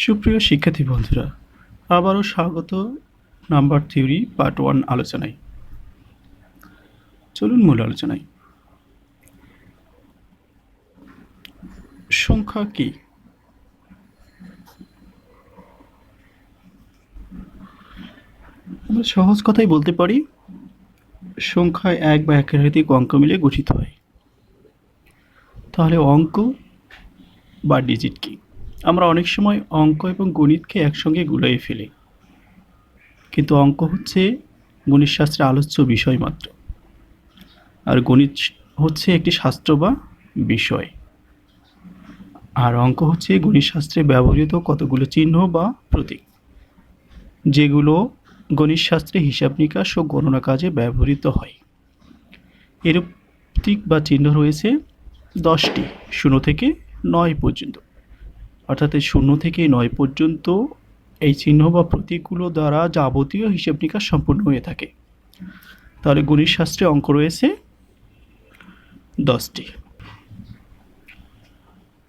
সুপ্রিয় শিক্ষার্থী বন্ধুরা, আবারও স্বাগত নাম্বার থিওরি পার্ট 1 আলোচনায়। চলুন মূল আলোচনায়। সংখ্যা কি? আমরা সহজ কথাই বলতে পারি, সংখ্যা এক বা একাধিক অঙ্ক মিলে গঠিত হয়। তাহলে অঙ্ক বা ডিজিট কি? আমরা অনেক সময় অঙ্ক এবং গণিতকে একসঙ্গে গুলিয়ে ফেলি, কিন্তু অঙ্ক হচ্ছে গণিতশাস্ত্রের আলোচ্য বিষয় মাত্র, আর গণিত হচ্ছে একটি শাস্ত্র বা বিষয়, আর অঙ্ক হচ্ছে গণিতশাস্ত্রে ব্যবহৃত কতগুলো চিহ্ন বা প্রতীক, যেগুলো গণিতশাস্ত্রে হিসাব নিকাশ ও গণনা কাজে ব্যবহৃত হয়। এরূপ প্রতীক বা চিহ্ন রয়েছে 10টি, 0 থেকে 9 পর্যন্ত। অর্থাৎ 0 থেকে 9 পর্যন্ত এই চিহ্ন বা প্রতীকগুলো দ্বারা যাবতীয় হিসাব নিকাশ সম্পূর্ণ হয়ে থাকে। তাহলে গণিতশাস্ত্রে অঙ্ক রয়েছে 10টি,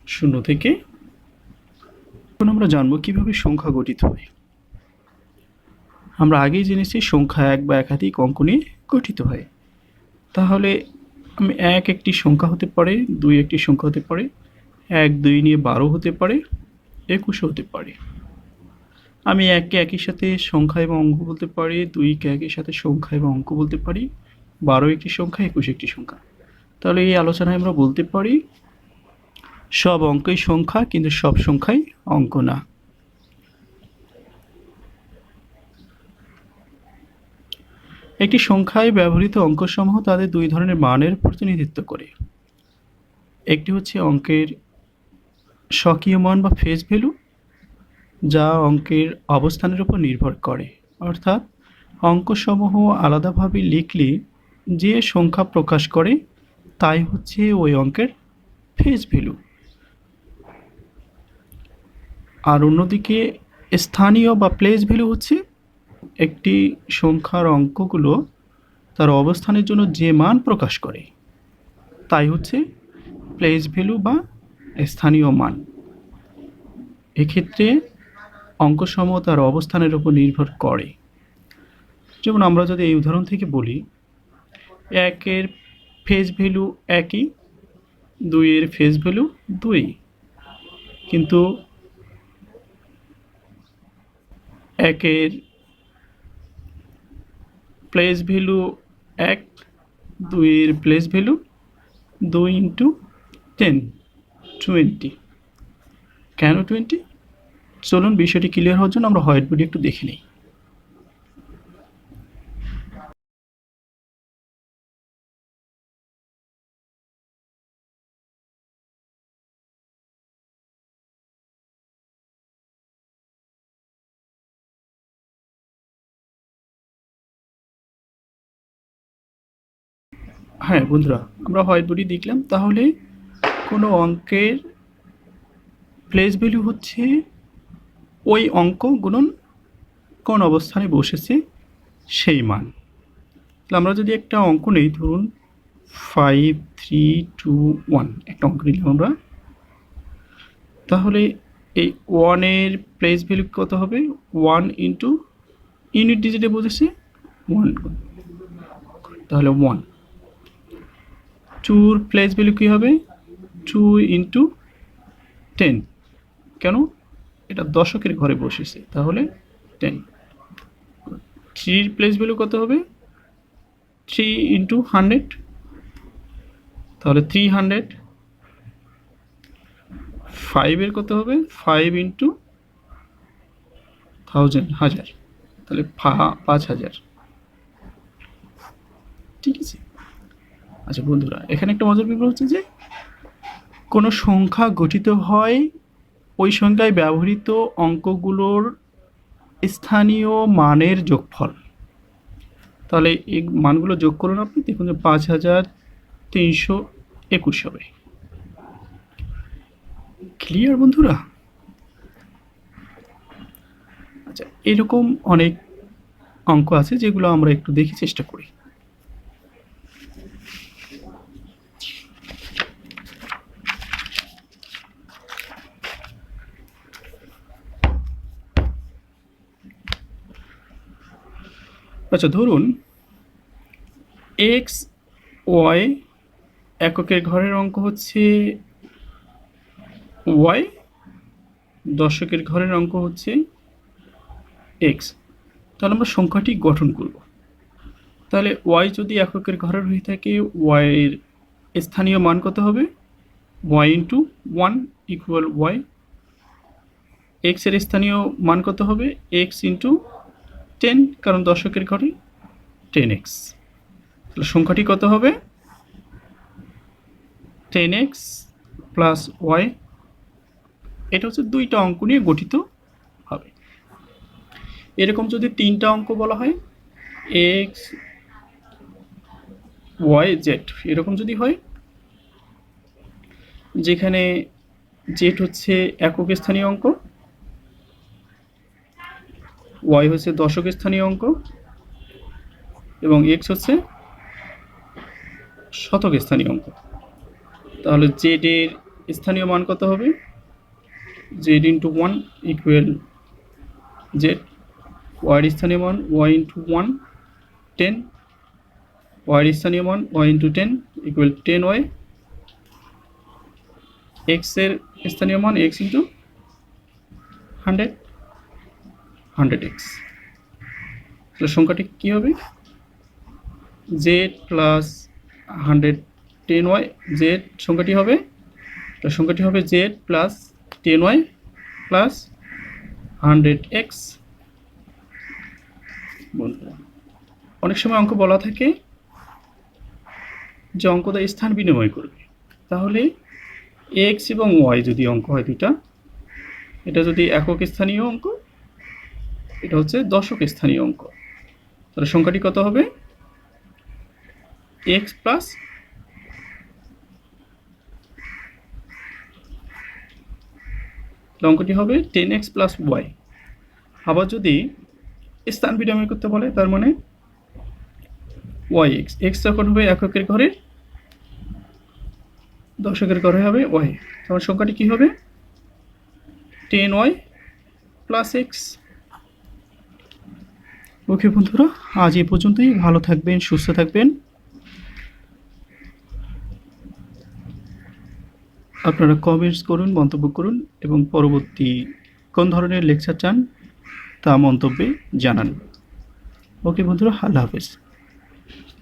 0 থেকে। এখন আমরা জানবো কিভাবে সংখ্যা গঠিত হয়। আমরা আগেই জেনেছি সংখ্যা এক বা একাধিক অঙ্ক নিয়ে গঠিত হয়। তাহলে আমি এক একটি সংখ্যা হতে পারে, 2 একটি সংখ্যা হতে পারে, 1 2 নিয়ে 12 হতে পারে, 21 হতে পারে। আমি এককে একই সাথে সংখ্যা এবং অঙ্ক বলতে পারি, 2কে একই সাথে সংখ্যা এবং অঙ্ক বলতে পারি, 12 একটি সংখ্যা, 21 একটি সংখ্যা। তাহলে এই আলোচনায় আমরা বলতে পারি সব অঙ্কই সংখ্যা, কিন্তু সব সংখ্যাই অঙ্ক না। একটি সংখ্যায় ব্যবহৃত অঙ্কসমূহ তাদের দুই ধরনের মানের প্রতিনিধিত্ব করে। একটি হচ্ছে অঙ্কের স্বকীয় মান বা ফেস ভ্যালু, যা অঙ্কের অবস্থানের উপর নির্ভর করে। অর্থাৎ অঙ্কসমূহ আলাদাভাবে লিখলে যে সংখ্যা প্রকাশ করে তাই হচ্ছে ওই অঙ্কের ফেস ভ্যালু। আর অন্যদিকে স্থানীয় বা প্লেস ভ্যালু হচ্ছে একটি সংখ্যার অঙ্কগুলো তার অবস্থানের জন্য যে মান প্রকাশ করে তাই হচ্ছে প্লেস ভ্যালু বা স্থানীয় মান। এক্ষেত্রে অঙ্কসমূহ তার অবস্থানের উপর নির্ভর করে। যেমন আমরা যদি এই উদাহরণ থেকে বলি, 1-এর ফেস ভ্যালু 1ই, 2-এর ফেস ভ্যালু 2, কিন্তু 1-এর প্লেস ভ্যালু 1, 2-এর প্লেস ভ্যালু 2 × 10, 20। কেন 20? চলুন বিষয়টি ক্লিয়ার হওয়ার জন্য আমরা হোয়াইট বোর্ডে একটু দেখে নিই। হ্যাঁ বন্ধুরা, আমরা হোয়াইট বোর্ডে দেখলাম। তাহলে কোনো অঙ্কের প্লেস ভ্যালু হচ্ছে ওই অঙ্ক গুণন কোন অবস্থানে বসেছে সেই মান। তাহলে আমরা যদি একটা অঙ্ক নেই, ধরুন 5 3 2 1 একটা অঙ্ক নিলাম আমরা, তাহলে এই 1-এর প্লেস ভ্যালু কত হবে? 1 × ইউনিট ডিজিটে বসেছে 1, তাহলে 1। 2-র প্লেস ভ্যালু কী হবে? 2 × 10, কেন? এটা দশকের ঘরে বসেছে, তাহলে 10। 3-র প্লেস ভ্যালু কত হবে? 3 × 100, তাহলে 300। 5-এর কত হবে? 5 × 1000, হাজার, তাহলে 5000। ঠিক আছে। আচ্ছা বন্ধুরা, এখানে একটা মজার ব্যাপার হচ্ছে যে কোনো সংখ্যা গঠিত হয় ওই সংখ্যায় ব্যবহৃত অঙ্কগুলোর স্থানীয় মানের যোগফল। তাহলে এই মানগুলো যোগ করুন আপনি, দেখুন যে 5321 হবে। ক্লিয়ার বন্ধুরা? আচ্ছা, এরকম অনেক অঙ্ক আছে যেগুলো আমরা একটু দেখে চেষ্টা করি। আচ্ছা, ধরুন এক্স ওয়াই এককের ঘরের অঙ্ক হচ্ছে ওয়াই, দশকের ঘরের অঙ্ক হচ্ছে এক্স। তাহলে আমরা সংখ্যাটি গঠন করব। তাহলে ওয়াই যদি এককের ঘরের হয়ে থাকে, ওয়াইয়ের স্থানীয় মান কত হবে? Y into one equal y. এক্সের স্থানীয় মান কত হবে? এক্স ইন্টু 10, কারণ দশকের ঘরে 10x। তাহলে সংখ্যাটি কত হবে? 10x plus Y. এটা হচ্ছে দুইটা অঙ্ক নিয়ে গঠিত হবে। এরকম যদি তিনটা অঙ্ক বলা হয়, এক্স ওয়াই জেড, এরকম যদি হয়, যেখানে জেড হচ্ছে একক স্থানীয় অঙ্ক, ওয়াই হচ্ছে দশক স্থানীয় অঙ্ক, এবং এক্স হচ্ছে শতক স্থানীয় অঙ্ক, তাহলে জেড এর স্থানীয় মান কত হবে? Z into one equal Z. ওয়াইয়ের স্থানীয় মান ওয়াই ইন্টু ওয়ান 10, ওয়াইয়ের স্থানীয় মান ওয়াই ইন্টু 10 ইকুয়াল 10y। এক্সের স্থানীয় মান এক্স ইন্টু 100x। তাহলে সংখ্যাটি কী হবে? Z plus 110y। জেড সংখ্যাটি হবে, সংখ্যাটি হবে Z plus 10y plus 100x। বন্ধুরা, অনেক সময় অঙ্ক বলা থাকে যে অঙ্কটা স্থান বিনিময় করবে। তাহলে এক্স এবং ওয়াই যদি অঙ্ক হয় দুইটা, এটা যদি একক স্থানীয় অঙ্ক, এটা হচ্ছে দশক স্থানীয় অঙ্ক, তাহলে সংখ্যাটি কত হবে? এক্স প্লাস অঙ্কটি হবে 10x প্লাস ওয়াই। আবার যদি স্থান বিনিময় করতে বলে, তার মানে ওয়াই এক্স, এক্স যখন হবে এককের ঘরের, দশকের ঘরে হবে ওয়াই, তখন সংখ্যাটি কী হবে? 10y plus x. ওকে বন্ধুরা, আজ এই পর্যন্তই। ভালো থাকবেন, সুস্থ থাকবেন। আপনারা কমেন্টস করুন, মন্তব্য করুন, এবং পরবর্তী কোন ধরনের লেকচার চান তা মন্তব্যে জানান। ওকে বন্ধুরা, আল্লাহ হাফেজ।